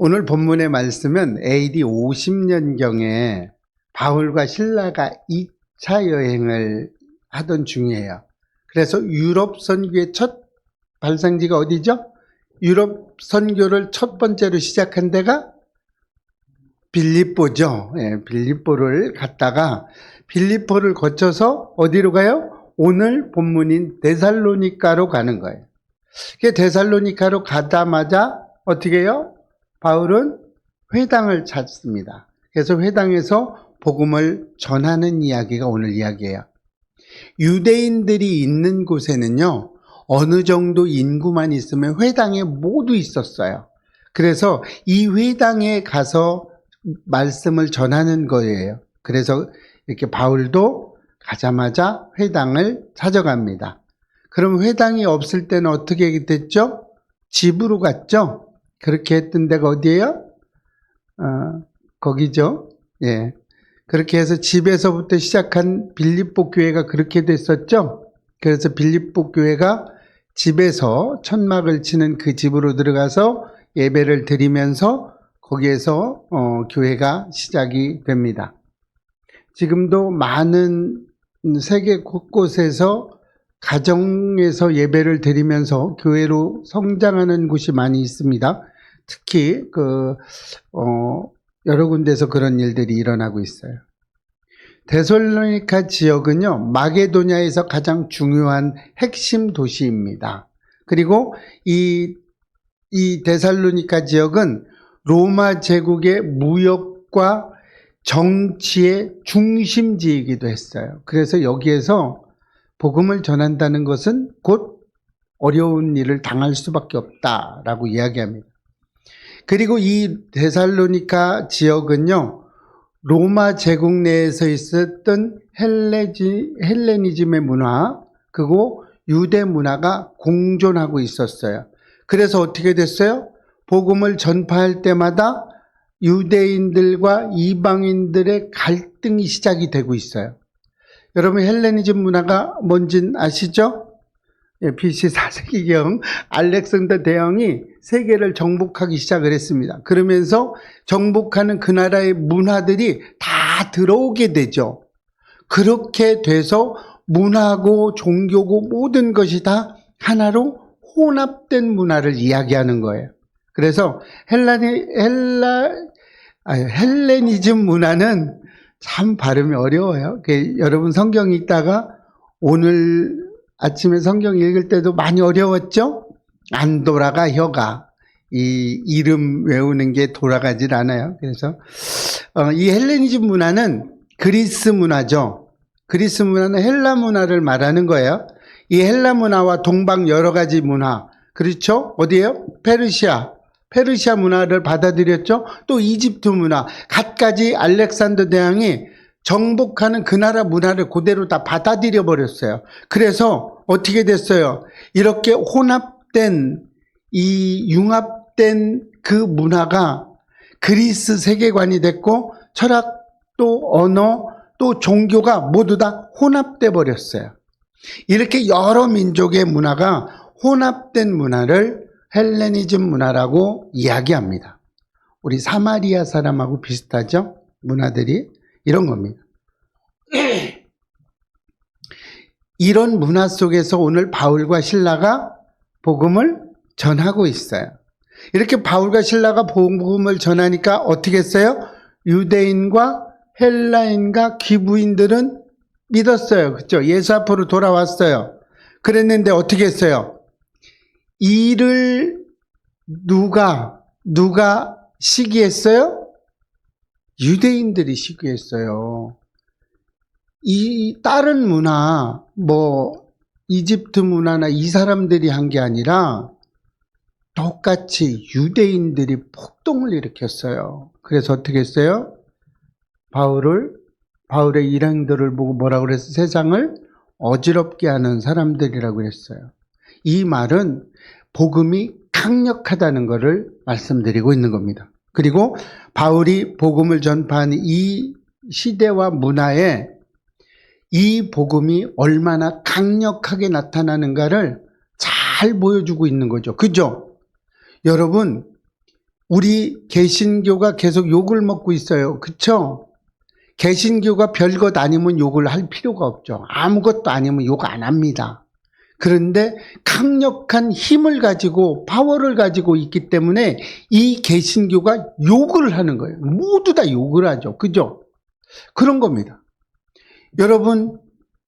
오늘 본문의 말씀은 AD 50년경에 바울과 실라가 2차 여행을 하던 중이에요. 그래서 유럽 선교의 첫 발상지가 어디죠? 유럽 선교를 첫 번째로 시작한 데가 빌립보죠. 빌립보를 갔다가 빌립보를 거쳐서 어디로 가요? 오늘 본문인 데살로니가로 가는 거예요. 데살로니가로 가자마자 어떻게 해요? 바울은 회당을 찾습니다. 그래서 회당에서 복음을 전하는 이야기가 오늘 이야기예요. 유대인들이 있는 곳에는요, 어느 정도 인구만 있으면 회당에 모두 있었어요. 그래서 이 회당에 가서 말씀을 전하는 거예요. 그래서 이렇게 바울도 가자마자 회당을 찾아갑니다. 그럼 회당이 없을 때는 어떻게 됐죠? 집으로 갔죠? 그렇게 했던 데가 어디예요? 거기죠. 예. 그렇게 해서 집에서부터 시작한 빌립보 교회가 그렇게 됐었죠. 그래서 빌립보 교회가 집에서 천막을 치는 그 집으로 들어가서 예배를 드리면서 거기에서 교회가 시작이 됩니다. 지금도 많은 세계 곳곳에서 가정에서 예배를 드리면서 교회로 성장하는 곳이 많이 있습니다. 특히 여러 군데서 그런 일들이 일어나고 있어요. 데살로니가 지역은요, 마게도냐에서 가장 중요한 핵심 도시입니다. 그리고 이 데살로니가 지역은 로마 제국의 무역과 정치의 중심지이기도 했어요. 그래서 여기에서 복음을 전한다는 것은 곧 어려운 일을 당할 수밖에 없다라고 이야기합니다. 그리고 이 데살로니가 지역은요, 로마 제국 내에서 있었던 헬레니즘의 문화, 그리고 유대 문화가 공존하고 있었어요. 그래서 어떻게 됐어요? 복음을 전파할 때마다 유대인들과 이방인들의 갈등이 시작이 되고 있어요. 여러분, 헬레니즘 문화가 뭔진 아시죠? BC 4세기경 알렉산더 대왕이 세계를 정복하기 시작을 했습니다. 그러면서 정복하는 그 나라의 문화들이 다 들어오게 되죠. 그렇게 돼서 문화고 종교고 모든 것이 다 하나로 혼합된 문화를 이야기하는 거예요. 그래서 헬레니즘 문화는 참 발음이 어려워요. 여러분 성경 읽다가 오늘 아침에 성경 읽을 때도 많이 어려웠죠? 안 돌아가 혀가. 이 이름 외우는 게 돌아가질 않아요. 그래서 이 헬레니즘 문화는 그리스 문화죠. 그리스 문화는 헬라 문화를 말하는 거예요. 이 헬라 문화와 동방 여러 가지 문화, 그렇죠? 어디예요? 페르시아 문화를 받아들였죠. 또 이집트 문화, 갖가지 알렉산더 대왕이 정복하는 그 나라 문화를 그대로 다 받아들여 버렸어요. 그래서 어떻게 됐어요? 이렇게 혼합된, 융합된 그 문화가 그리스 세계관이 됐고, 철학 또 언어 또 종교가 모두 다 혼합돼 버렸어요. 이렇게 여러 민족의 문화가 혼합된 문화를 헬레니즘 문화라고 이야기합니다. 우리 사마리아 사람하고 비슷하죠? 문화들이 이런 겁니다. 이런 문화 속에서 오늘 바울과 실라가 복음을 전하고 있어요. 이렇게 바울과 실라가 복음을 전하니까 어떻게 했어요? 유대인과 헬라인과 기부인들은 믿었어요. 그렇죠? 예수 앞으로 돌아왔어요. 그랬는데 어떻게 했어요? 이를 누가 시기했어요? 유대인들이 시기했어요. 이 다른 문화, 이집트 문화나 이 사람들이 한 게 아니라 똑같이 유대인들이 폭동을 일으켰어요. 그래서 어떻게 했어요? 바울의 일행들을 보고 뭐라고 그랬어요? 세상을 어지럽게 하는 사람들이라고 그랬어요. 이 말은 복음이 강력하다는 것을 말씀드리고 있는 겁니다. 그리고 바울이 복음을 전파하는 이 시대와 문화에 이 복음이 얼마나 강력하게 나타나는가를 잘 보여주고 있는 거죠. 그죠? 여러분, 우리 개신교가 계속 욕을 먹고 있어요. 그쵸? 개신교가 별것 아니면 욕을 할 필요가 없죠. 아무것도 아니면 욕 안 합니다. 그런데 강력한 힘을 가지고 파워를 가지고 있기 때문에 이 개신교가 욕을 하는 거예요. 모두 다 욕을 하죠. 그죠? 그런 겁니다. 여러분,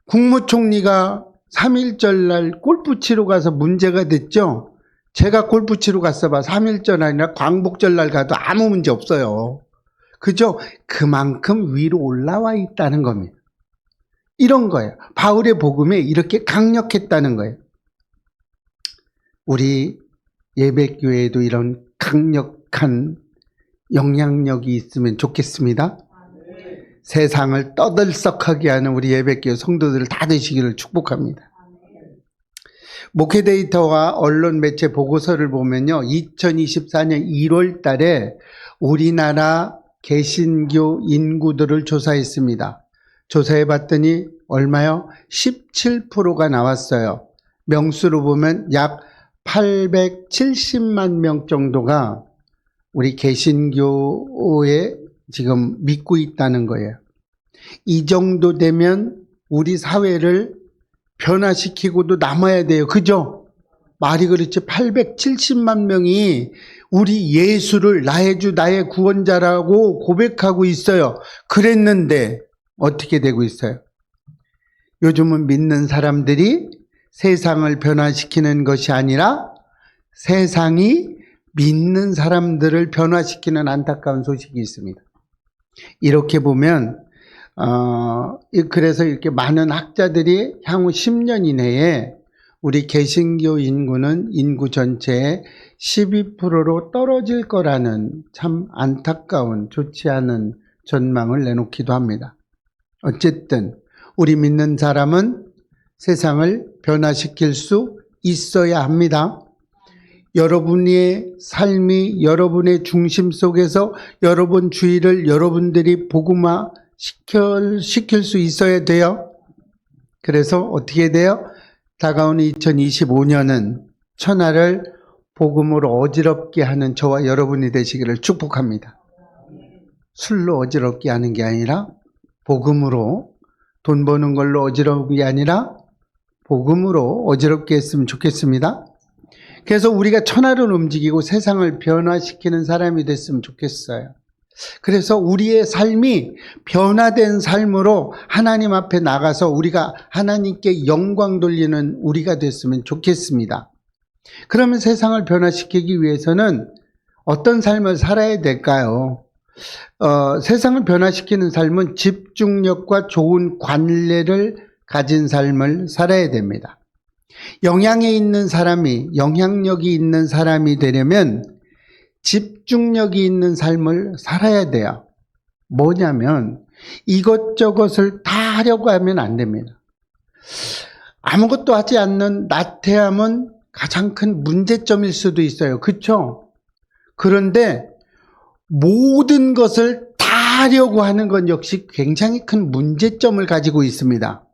국무총리가 3.1절 날 골프 치러 가서 문제가 됐죠? 제가 골프 치러 갔어 봐. 3.1절 아니라 광복절 날 가도 아무 문제 없어요. 그죠? 그만큼 위로 올라와 있다는 겁니다. 이런 거예요. 바울의 복음에 이렇게 강력했다는 거예요. 우리 예배교회에도 이런 강력한 영향력이 있으면 좋겠습니다. 세상을 떠들썩하게 하는 우리 예배교회 성도들 다 되시기를 축복합니다. 목회 데이터와 언론 매체 보고서를 보면요, 2024년 1월 달에 우리나라 개신교 인구들을 조사했습니다. 조사해 봤더니 얼마요? 17%가 나왔어요. 명수로 보면 약 870만 명 정도가 우리 개신교에 지금 믿고 있다는 거예요. 이 정도 되면 우리 사회를 변화시키고도 남아야 돼요. 그죠? 말이 그렇지. 870만 명이 우리 예수를 나의 주 나의 구원자라고 고백하고 있어요. 그랬는데 어떻게 되고 있어요? 요즘은 믿는 사람들이 세상을 변화시키는 것이 아니라 세상이 믿는 사람들을 변화시키는 안타까운 소식이 있습니다. 이렇게 보면 그래서 이렇게 많은 학자들이 향후 10년 이내에 우리 개신교 인구는 인구 전체의 12%로 떨어질 거라는 참 안타까운 좋지 않은 전망을 내놓기도 합니다. 어쨌든 우리 믿는 사람은 세상을 변화시킬 수 있어야 합니다. 여러분의 삶이 여러분의 중심 속에서 여러분 주위를 여러분들이 복음화 시킬 수 있어야 돼요. 그래서 어떻게 돼요? 다가오는 2025년은 천하를 복음으로 어지럽게 하는 저와 여러분이 되시기를 축복합니다. 술로 어지럽게 하는 게 아니라 복음으로, 돈 버는 걸로 어지럽게 게 아니라 복음으로 어지럽게 했으면 좋겠습니다. 그래서 우리가 천하를 움직이고 세상을 변화시키는 사람이 됐으면 좋겠어요. 그래서 우리의 삶이 변화된 삶으로 하나님 앞에 나가서 우리가 하나님께 영광 돌리는 우리가 됐으면 좋겠습니다. 그러면 세상을 변화시키기 위해서는 어떤 삶을 살아야 될까요? 세상을 변화시키는 삶은 집중력과 좋은 관례를 가진 삶을 살아야 됩니다. 영향이 있는 사람이, 영향력이 있는 사람이 되려면 집중력이 있는 삶을 살아야 돼요. 뭐냐면 이것저것을 다 하려고 하면 안 됩니다. 아무것도 하지 않는 나태함은 가장 큰 문제점일 수도 있어요. 그렇죠? 그런데 모든 것을 다 하려고 하는 건 역시 굉장히 큰 문제점을 가지고 있습니다.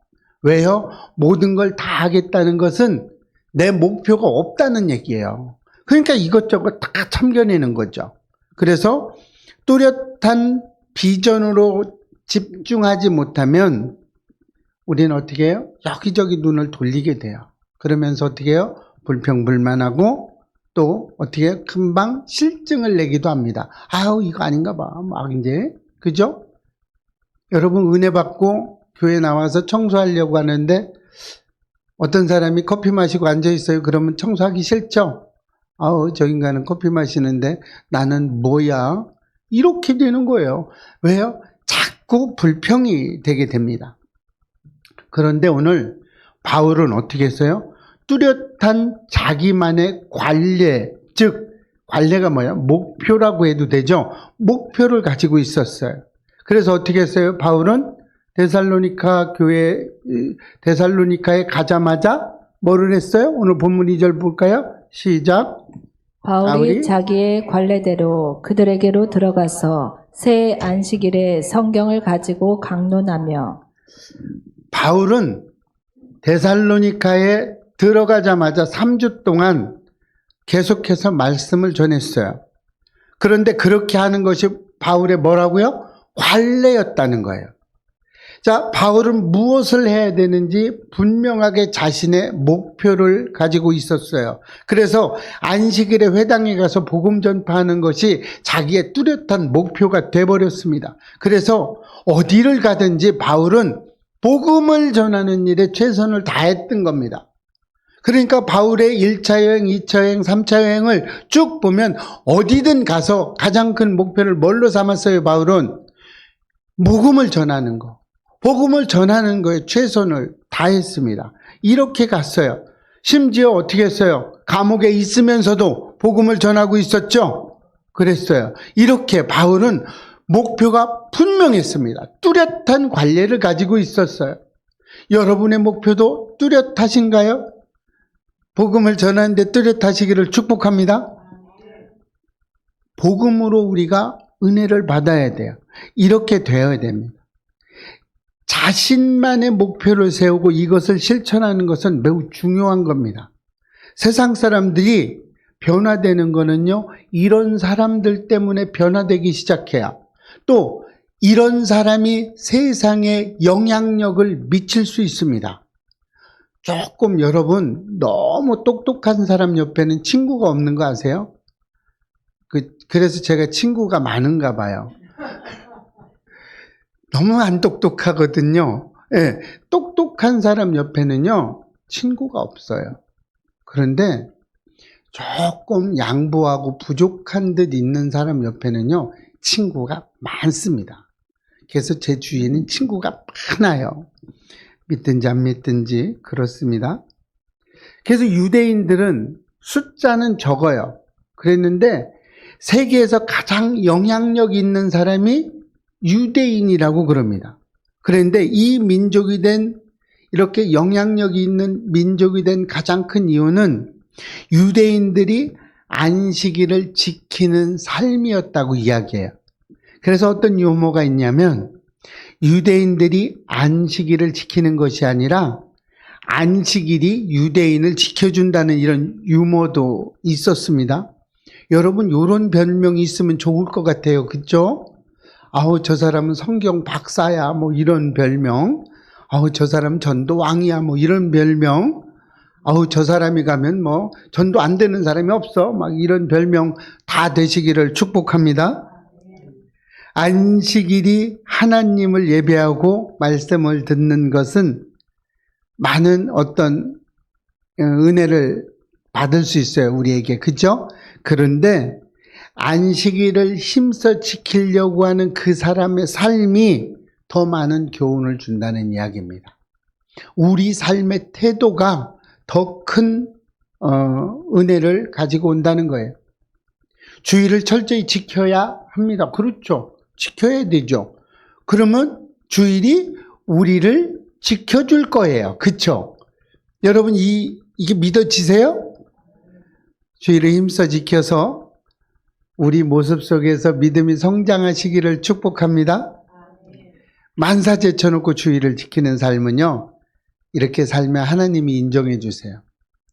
왜요? 모든 걸 다 하겠다는 것은 내 목표가 없다는 얘기예요. 그러니까 이것저것 다 참겨내는 거죠. 그래서 뚜렷한 비전으로 집중하지 못하면 우리는 어떻게 해요? 여기저기 눈을 돌리게 돼요. 그러면서 어떻게 해요? 불평불만하고 또 어떻게 해요? 금방 실증을 내기도 합니다. 아우 이거 아닌가 봐. 막 이제 그죠? 여러분 은혜 받고 교회 나와서 청소하려고 하는데 어떤 사람이 커피 마시고 앉아 있어요. 그러면 청소하기 싫죠? 아우 저 인간은 커피 마시는데 나는 뭐야? 이렇게 되는 거예요. 왜요? 자꾸 불평이 되게 됩니다. 그런데 오늘 바울은 어떻게 했어요? 뚜렷한 자기만의 관례, 즉 관례가 뭐야? 목표라고 해도 되죠. 목표를 가지고 있었어요. 그래서 어떻게 했어요? 바울은 데살로니카 교회, 데살로니카에 가자마자 뭐를 했어요? 오늘 본문 2절 볼까요? 시작. 바울이 자기의 관례대로 그들에게로 들어가서 새 안식일에 성경을 가지고 강론하며. 바울은 데살로니카에 들어가자마자 3주 동안 계속해서 말씀을 전했어요. 그런데 그렇게 하는 것이 바울의 뭐라고요? 관례였다는 거예요. 자, 바울은 무엇을 해야 되는지 분명하게 자신의 목표를 가지고 있었어요. 그래서 안식일에 회당에 가서 복음 전파하는 것이 자기의 뚜렷한 목표가 돼버렸습니다. 그래서 어디를 가든지 바울은 복음을 전하는 일에 최선을 다했던 겁니다. 그러니까 바울의 1차 여행, 2차 여행, 3차 여행을 쭉 보면 어디든 가서 가장 큰 목표를 뭘로 삼았어요? 바울은 복음을 전하는 거. 복음을 전하는 거에 최선을 다했습니다. 이렇게 갔어요. 심지어 어떻게 했어요? 감옥에 있으면서도 복음을 전하고 있었죠? 그랬어요. 이렇게 바울은 목표가 분명했습니다. 뚜렷한 관례를 가지고 있었어요. 여러분의 목표도 뚜렷하신가요? 복음을 전하는데 뚜렷하시기를 축복합니다. 복음으로 우리가 은혜를 받아야 돼요. 이렇게 되어야 됩니다. 자신만의 목표를 세우고 이것을 실천하는 것은 매우 중요한 겁니다. 세상 사람들이 변화되는 거는요, 이런 사람들 때문에 변화되기 시작해요. 또 이런 사람이 세상에 영향력을 미칠 수 있습니다. 조금 여러분 너무 똑똑한 사람 옆에는 친구가 없는 거 아세요? 그래서 제가 친구가 많은가 봐요. 너무 안 똑똑하거든요. 예, 똑똑한 사람 옆에는요, 친구가 없어요. 그런데 조금 양보하고 부족한 듯 있는 사람 옆에는요, 친구가 많습니다. 그래서 제 주위에는 친구가 많아요. 믿든지 안 믿든지 그렇습니다. 그래서 유대인들은 숫자는 적어요. 그랬는데 세계에서 가장 영향력 있는 사람이 유대인이라고 그럽니다. 그런데 이 민족이 된, 이렇게 영향력이 있는 민족이 된 가장 큰 이유는 유대인들이 안식일을 지키는 삶이었다고 이야기해요. 그래서 어떤 유머가 있냐면, 유대인들이 안식일을 지키는 것이 아니라 안식일이 유대인을 지켜준다는 이런 유머도 있었습니다. 여러분, 이런 별명이 있으면 좋을 것 같아요. 그렇죠? 아우, 저 사람은 성경 박사야, 뭐 이런 별명. 아우, 저 사람은 전도왕이야, 뭐 이런 별명. 아우, 저 사람이 가면 뭐 전도 안 되는 사람이 없어, 막 이런 별명 다 되시기를 축복합니다. 안식일이 하나님을 예배하고 말씀을 듣는 것은 많은 어떤 은혜를 받을 수 있어요, 우리에게. 그죠? 그런데 안식일을 힘써 지키려고 하는 그 사람의 삶이 더 많은 교훈을 준다는 이야기입니다. 우리 삶의 태도가 더 큰 은혜를 가지고 온다는 거예요. 주의를 철저히 지켜야 합니다. 그렇죠. 지켜야 되죠. 그러면 주일이 우리를 지켜줄 거예요. 그렇죠? 여러분, 이게 믿어지세요? 주일을 힘써 지켜서 우리 모습 속에서 믿음이 성장하시기를 축복합니다. 만사 제쳐놓고 주일을 지키는 삶은요, 이렇게 살면 하나님이 인정해 주세요.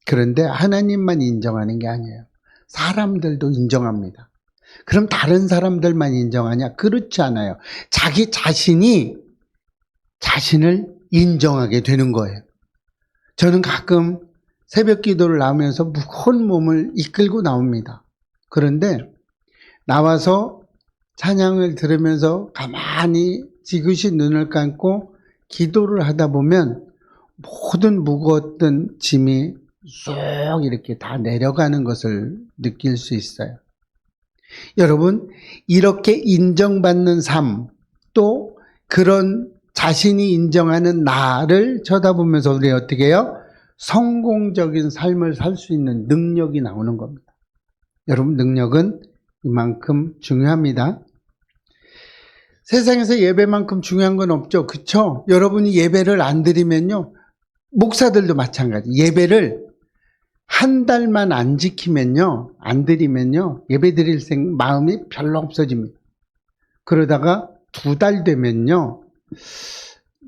그런데 하나님만 인정하는 게 아니에요. 사람들도 인정합니다. 그럼 다른 사람들만 인정하냐? 그렇지 않아요. 자기 자신이 자신을 인정하게 되는 거예요. 저는 가끔 새벽 기도를 나오면서 무거운 몸을 이끌고 나옵니다. 그런데 나와서 찬양을 들으면서 가만히 지그시 눈을 감고 기도를 하다 보면 모든 무거웠던 짐이 쏙 이렇게 다 내려가는 것을 느낄 수 있어요. 여러분, 이렇게 인정받는 삶, 또 그런 자신이 인정하는 나를 쳐다보면서 우리 어떻게 해요? 성공적인 삶을 살 수 있는 능력이 나오는 겁니다. 여러분, 능력은 이만큼 중요합니다. 세상에서 예배만큼 중요한 건 없죠. 그렇죠? 여러분이 예배를 안 드리면요, 목사들도 마찬가지. 예배를 한 달만 안 지키면요, 안 드리면요, 예배 드릴 마음이 별로 없어집니다. 그러다가 2달 되면요,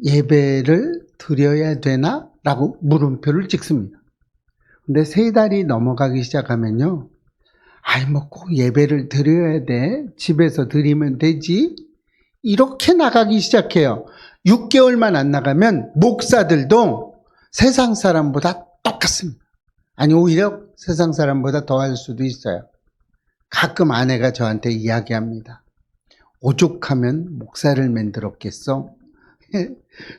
예배를 드려야 되나? 라고 물음표를 찍습니다. 근데 3달이 넘어가기 시작하면요, 아이, 뭐 꼭 예배를 드려야 돼. 집에서 드리면 되지. 이렇게 나가기 시작해요. 6개월만 안 나가면 목사들도 세상 사람보다 똑같습니다. 아니, 오히려 세상 사람보다 더할 수도 있어요. 가끔 아내가 저한테 이야기합니다. 오죽하면 목사를 만들었겠어?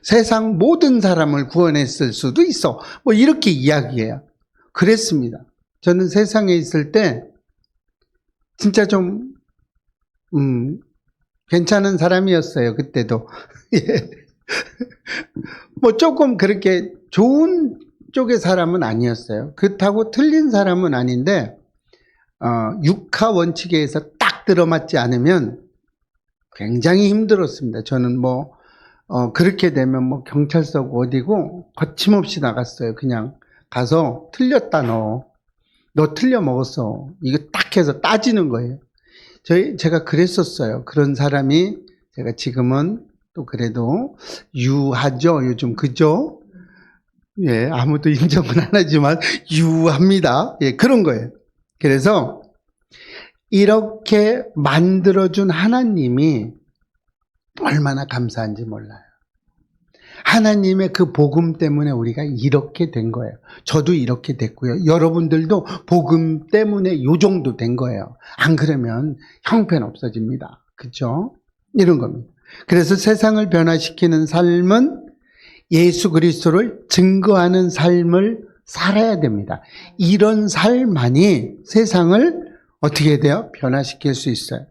세상 모든 사람을 구원했을 수도 있어. 뭐 이렇게 이야기해요. 그랬습니다. 저는 세상에 있을 때 진짜 좀 괜찮은 사람이었어요. 그때도. 예. 뭐 조금 그렇게 좋은 쪽의 사람은 아니었어요. 그렇다고 틀린 사람은 아닌데 육하 원칙에 의해서 딱 들어맞지 않으면 굉장히 힘들었습니다. 저는 뭐 그렇게 되면 뭐 경찰서 어디고 거침없이 나갔어요. 그냥 가서 틀렸다 너 틀려 먹었어. 이거 딱 해서 따지는 거예요. 제가 그랬었어요. 그런 사람이 제가 지금은 또 그래도 유하죠. 요즘 그죠? 예, 아무도 인정은 안 하지만 유합니다. 예, 그런 거예요. 그래서 이렇게 만들어준 하나님이 얼마나 감사한지 몰라요. 하나님의 그 복음 때문에 우리가 이렇게 된 거예요. 저도 이렇게 됐고요. 여러분들도 복음 때문에 요 정도 된 거예요. 안 그러면 형편없어집니다. 그렇죠? 이런 겁니다. 그래서 세상을 변화시키는 삶은 예수 그리스도를 증거하는 삶을 살아야 됩니다. 이런 삶만이 세상을 어떻게 돼요? 변화시킬 수 있어요.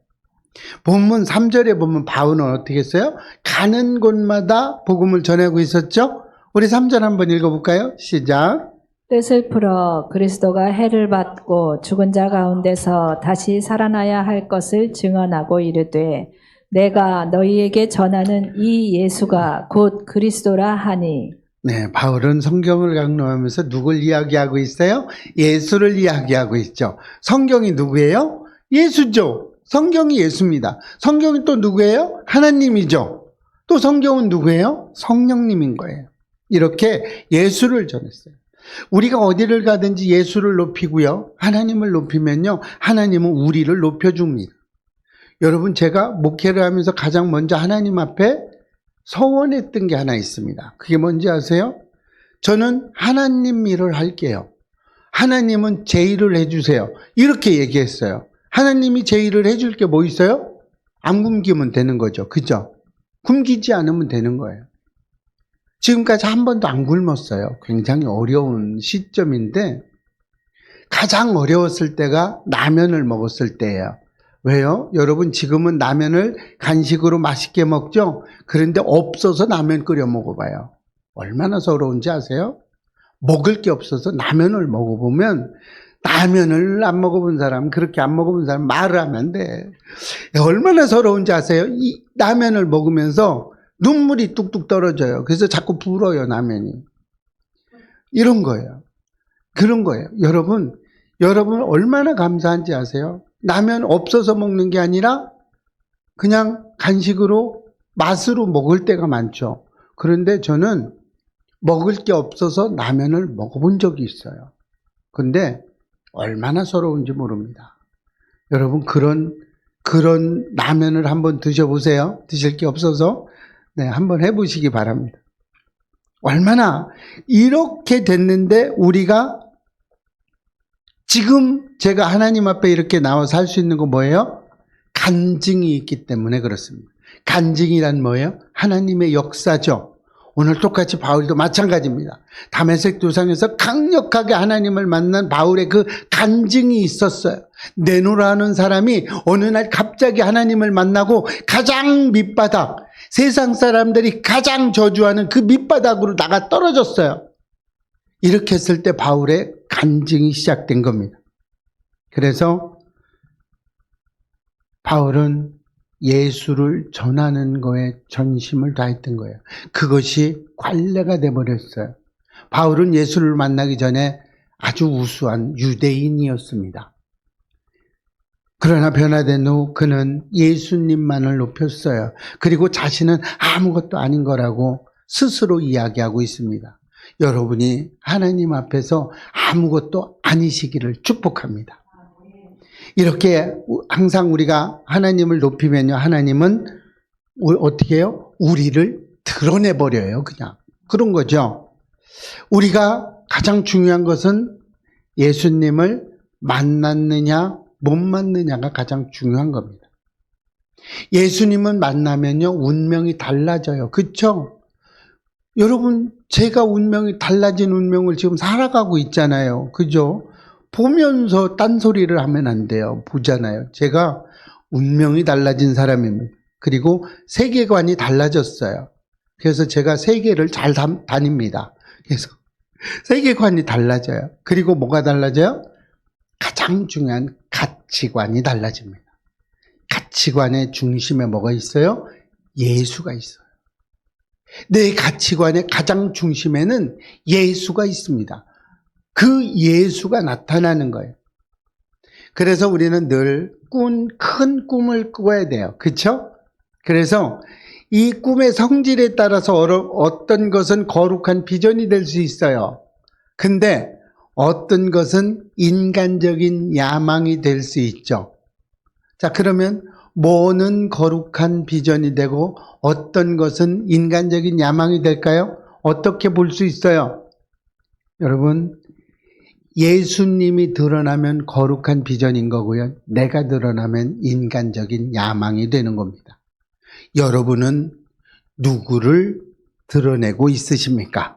본문 3절에 보면 바울은 어떻게 했어요? 가는 곳마다 복음을 전하고 있었죠? 우리 3절 한번 읽어볼까요? 시작. 뜻을 풀어 그리스도가 해를 받고 죽은 자 가운데서 다시 살아나야 할 것을 증언하고 이르되 내가 너희에게 전하는 이 예수가 곧 그리스도라 하니. 네, 바울은 성경을 강론하면서 누굴 이야기하고 있어요? 예수를 이야기하고 있죠. 성경이 누구예요? 예수죠. 성경이 예수입니다. 성경이 또 누구예요? 하나님이죠. 또 성경은 누구예요? 성령님인 거예요. 이렇게 예수를 전했어요. 우리가 어디를 가든지 예수를 높이고요. 하나님을 높이면요. 하나님은 우리를 높여줍니다. 여러분, 제가 목회를 하면서 가장 먼저 하나님 앞에 서원했던 게 하나 있습니다. 그게 뭔지 아세요? 저는 하나님 일을 할게요. 하나님은 제 일을 해주세요. 이렇게 얘기했어요. 하나님이 제 일을 해줄 게 뭐 있어요? 안 굶기면 되는 거죠. 그죠? 굶기지 않으면 되는 거예요. 지금까지 한 번도 안 굶었어요. 굉장히 어려운 시점인데 가장 어려웠을 때가 라면을 먹었을 때예요. 왜요? 여러분, 지금은 라면을 간식으로 맛있게 먹죠? 그런데 없어서 라면 끓여 먹어봐요. 얼마나 서러운지 아세요? 먹을 게 없어서 라면을 먹어보면, 라면을 안 먹어본 사람, 그렇게 안 먹어본 사람 말을 하면 돼. 얼마나 서러운지 아세요? 이 라면을 먹으면서 눈물이 뚝뚝 떨어져요. 그래서 자꾸 불어요, 라면이. 이런 거예요. 그런 거예요. 여러분 얼마나 감사한지 아세요? 라면 없어서 먹는 게 아니라 그냥 간식으로 맛으로 먹을 때가 많죠. 그런데 저는 먹을 게 없어서 라면을 먹어본 적이 있어요. 근데 얼마나 서러운지 모릅니다. 여러분, 그런 라면을 한번 드셔보세요. 드실 게 없어서. 네, 한번 해보시기 바랍니다. 얼마나 이렇게 됐는데 우리가 지금 제가 하나님 앞에 이렇게 나와서 할 수 있는 건 뭐예요? 간증이 있기 때문에 그렇습니다. 간증이란 뭐예요? 하나님의 역사죠. 오늘 똑같이 바울도 마찬가지입니다. 다메섹 도상에서 강력하게 하나님을 만난 바울의 그 간증이 있었어요. 네노라는 사람이 어느 날 갑자기 하나님을 만나고 가장 밑바닥, 세상 사람들이 가장 저주하는 그 밑바닥으로 나가 떨어졌어요. 이렇게 했을 때 바울의 간증이 시작된 겁니다. 그래서 바울은 예수를 전하는 거에 전심을 다했던 거예요. 그것이 관례가 돼버렸어요. 바울은 예수를 만나기 전에 아주 우수한 유대인이었습니다. 그러나 변화된 후 그는 예수님만을 높였어요. 그리고 자신은 아무것도 아닌 거라고 스스로 이야기하고 있습니다. 여러분이 하나님 앞에서 아무것도 아니시기를 축복합니다. 이렇게 항상 우리가 하나님을 높이면요, 하나님은 어떻게 해요? 우리를 드러내버려요, 그냥. 그런 거죠. 우리가 가장 중요한 것은 예수님을 만났느냐, 못 만났느냐가 가장 중요한 겁니다. 예수님은 만나면요, 운명이 달라져요. 그쵸? 여러분, 제가 운명이 달라진 운명을 지금 살아가고 있잖아요. 그죠? 보면서 딴소리를 하면 안 돼요. 보잖아요. 제가 운명이 달라진 사람입니다. 그리고 세계관이 달라졌어요. 그래서 제가 세계를 잘 다닙니다. 그래서 세계관이 달라져요. 그리고 뭐가 달라져요? 가장 중요한 가치관이 달라집니다. 가치관의 중심에 뭐가 있어요? 예수가 있어요. 내 가치관의 가장 중심에는 예수가 있습니다. 그 예수가 나타나는 거예요. 그래서 우리는 늘 큰 꿈을 꾸어야 돼요. 그렇죠? 그래서 이 꿈의 성질에 따라서 어떤 것은 거룩한 비전이 될 수 있어요. 근데 어떤 것은 인간적인 야망이 될 수 있죠. 자, 그러면 뭐는 거룩한 비전이 되고 어떤 것은 인간적인 야망이 될까요? 어떻게 볼 수 있어요? 여러분, 예수님이 드러나면 거룩한 비전인 거고요. 내가 드러나면 인간적인 야망이 되는 겁니다. 여러분은 누구를 드러내고 있으십니까?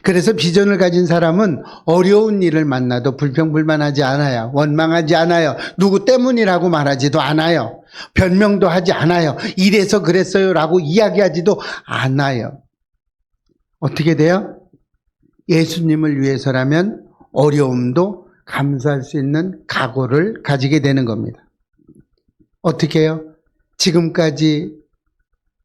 그래서 비전을 가진 사람은 어려운 일을 만나도 불평불만하지 않아요. 원망하지 않아요. 누구 때문이라고 말하지도 않아요. 변명도 하지 않아요. 이래서 그랬어요 라고 이야기하지도 않아요. 어떻게 돼요? 예수님을 위해서라면 어려움도 감수할 수 있는 각오를 가지게 되는 겁니다. 어떻게 해요? 지금까지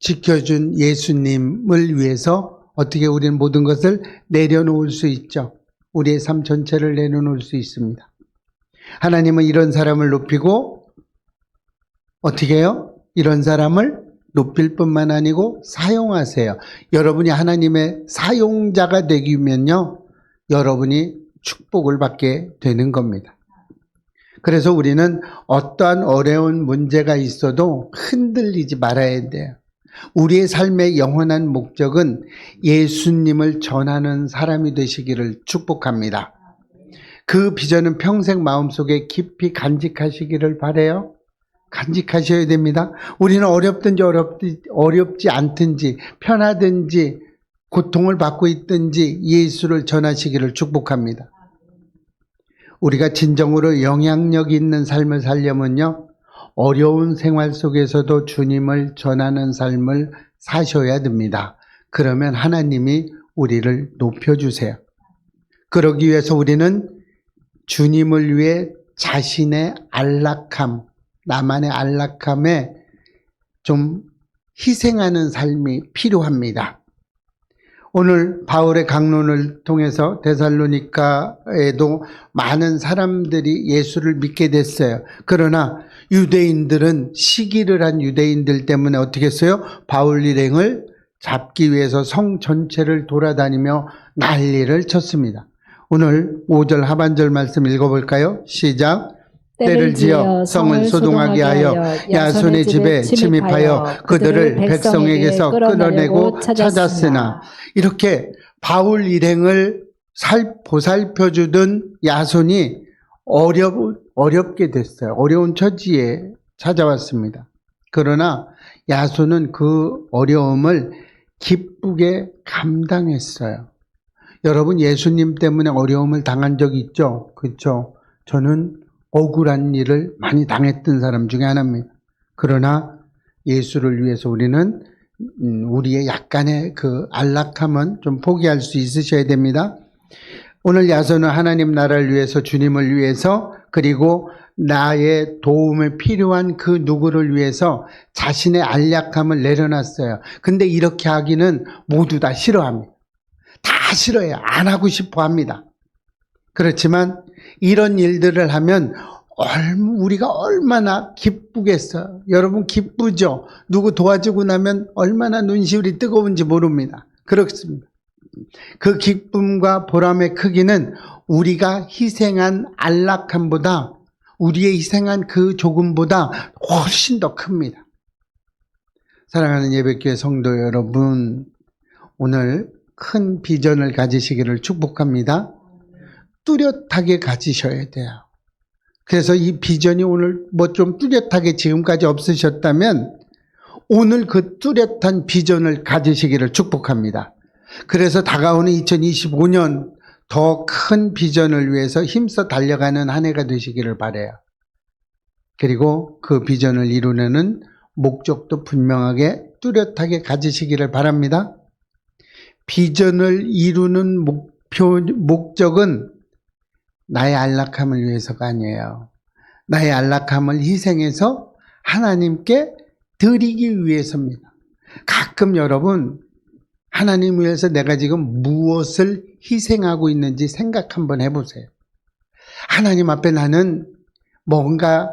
지켜준 예수님을 위해서 어떻게 우리는 모든 것을 내려놓을 수 있죠. 우리의 삶 전체를 내려놓을 수 있습니다. 하나님은 이런 사람을 높이고 어떻게 해요? 이런 사람을 높일 뿐만 아니고 사용하세요. 여러분이 하나님의 사용자가 되기면요, 여러분이 축복을 받게 되는 겁니다. 그래서 우리는 어떠한 어려운 문제가 있어도 흔들리지 말아야 돼요. 우리의 삶의 영원한 목적은 예수님을 전하는 사람이 되시기를 축복합니다. 그 비전은 평생 마음속에 깊이 간직하시기를 바라요. 간직하셔야 됩니다. 우리는 어렵든지 어렵지 않든지 편하든지 고통을 받고 있든지 예수를 전하시기를 축복합니다. 우리가 진정으로 영향력 있는 삶을 살려면요, 어려운 생활 속에서도 주님을 전하는 삶을 사셔야 됩니다. 그러면 하나님이 우리를 높여주세요. 그러기 위해서 우리는 주님을 위해 자신의 안락함, 나만의 안락함에 좀 희생하는 삶이 필요합니다. 오늘 바울의 강론을 통해서 데살로니가에도 많은 사람들이 예수를 믿게 됐어요. 그러나 유대인들은 시기를 한 유대인들 때문에 어떻게 했어요? 바울 일행을 잡기 위해서 성 전체를 돌아다니며 난리를 쳤습니다. 오늘 5절 하반절 말씀 읽어볼까요? 시작. 때를 지어 성을 소동하게 하여 야손의 집에 침입하여 그들을 백성에게서 끌어내고 찾았으나, 이렇게 바울 일행을 보살펴주던 야손이 어렵게 됐어요. 어려운 처지에 찾아왔습니다. 그러나 야손은 그 어려움을 기쁘게 감당했어요. 여러분, 예수님 때문에 어려움을 당한 적 있죠? 그렇죠? 저는 억울한 일을 많이 당했던 사람 중에 하나입니다. 그러나 예수를 위해서 우리는 우리의 약간의 그 안락함은 좀 포기할 수 있으셔야 됩니다. 오늘 야손은 하나님 나라를 위해서, 주님을 위해서, 그리고 나의 도움에 필요한 그 누구를 위해서 자신의 안락함을 내려놨어요. 근데 이렇게 하기는 모두 다 싫어합니다. 다 싫어해요. 안 하고 싶어 합니다. 그렇지만 이런 일들을 하면 우리가 얼마나 기쁘겠어요. 여러분, 기쁘죠? 누구 도와주고 나면 얼마나 눈시울이 뜨거운지 모릅니다. 그렇습니다. 그 기쁨과 보람의 크기는 우리가 희생한 안락함보다 우리의 희생한 그 조금보다 훨씬 더 큽니다. 사랑하는 예배교회 성도 여러분, 오늘 큰 비전을 가지시기를 축복합니다. 뚜렷하게 가지셔야 돼요. 그래서 이 비전이 오늘 뭐 좀 뚜렷하게 지금까지 없으셨다면 오늘 그 뚜렷한 비전을 가지시기를 축복합니다. 그래서 다가오는 2025년 더 큰 비전을 위해서 힘써 달려가는 한 해가 되시기를 바라요. 그리고 그 비전을 이루려는 목적도 분명하게 뚜렷하게 가지시기를 바랍니다. 비전을 이루는 목적은 나의 안락함을 위해서가 아니에요. 나의 안락함을 희생해서 하나님께 드리기 위해서입니다. 가끔 여러분, 하나님 위해서 내가 지금 무엇을 희생하고 있는지 생각 한번 해보세요. 하나님 앞에 나는 뭔가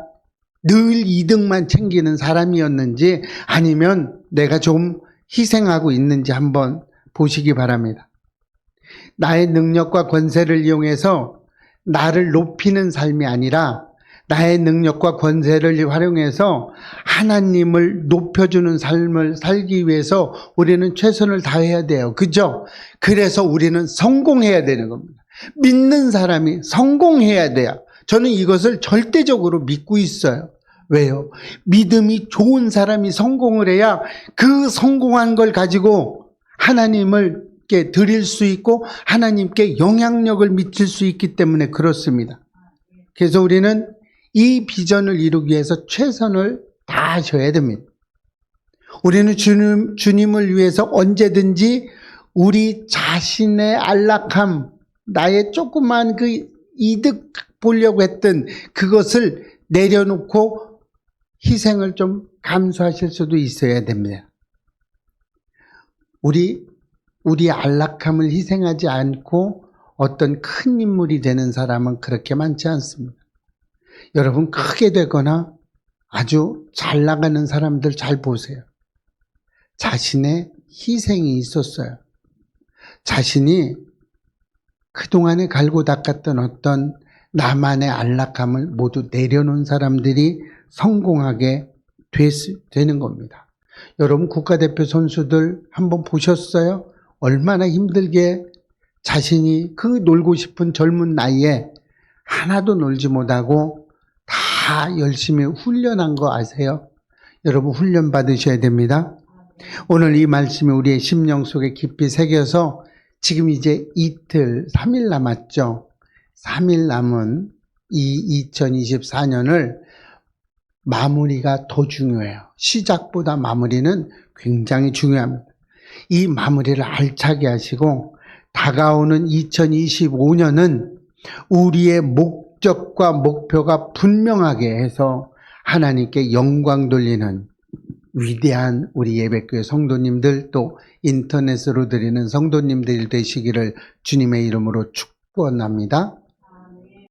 늘 이득만 챙기는 사람이었는지 아니면 내가 좀 희생하고 있는지 한번 보시기 바랍니다. 나의 능력과 권세를 이용해서 나를 높이는 삶이 아니라 나의 능력과 권세를 활용해서 하나님을 높여주는 삶을 살기 위해서 우리는 최선을 다해야 돼요. 그죠? 그래서 우리는 성공해야 되는 겁니다. 믿는 사람이 성공해야 돼요. 저는 이것을 절대적으로 믿고 있어요. 왜요? 믿음이 좋은 사람이 성공을 해야 그 성공한 걸 가지고 하나님께 드릴 수 있고 하나님께 영향력을 미칠 수 있기 때문에 그렇습니다. 그래서 우리는 이 비전을 이루기 위해서 최선을 다하셔야 됩니다. 우리는 주님을 위해서 언제든지 우리 자신의 안락함, 나의 조그만 그 이득 보려고 했던 그것을 내려놓고 희생을 좀 감수하실 수도 있어야 됩니다. 우리 안락함을 희생하지 않고 어떤 큰 인물이 되는 사람은 그렇게 많지 않습니다. 여러분, 크게 되거나 아주 잘 나가는 사람들 잘 보세요. 자신의 희생이 있었어요. 자신이 그동안에 갈고 닦았던 어떤 나만의 안락함을 모두 내려놓은 사람들이 성공하게 되는 겁니다. 여러분, 국가대표 선수들 한번 보셨어요? 얼마나 힘들게 자신이 그 놀고 싶은 젊은 나이에 하나도 놀지 못하고 다 열심히 훈련한 거 아세요? 여러분, 훈련 받으셔야 됩니다. 오늘 이 말씀이 우리의 심령 속에 깊이 새겨서 지금 이제 이틀, 3일 남았죠. 3일 남은 이 2024년을 마무리가 더 중요해요. 시작보다 마무리는 굉장히 중요합니다. 이 마무리를 알차게 하시고 다가오는 2025년은 우리의 목적과 목표가 분명하게 해서 하나님께 영광 돌리는 위대한 우리 예배교회 성도님들 또 인터넷으로 드리는 성도님들 되시기를 주님의 이름으로 축원합니다.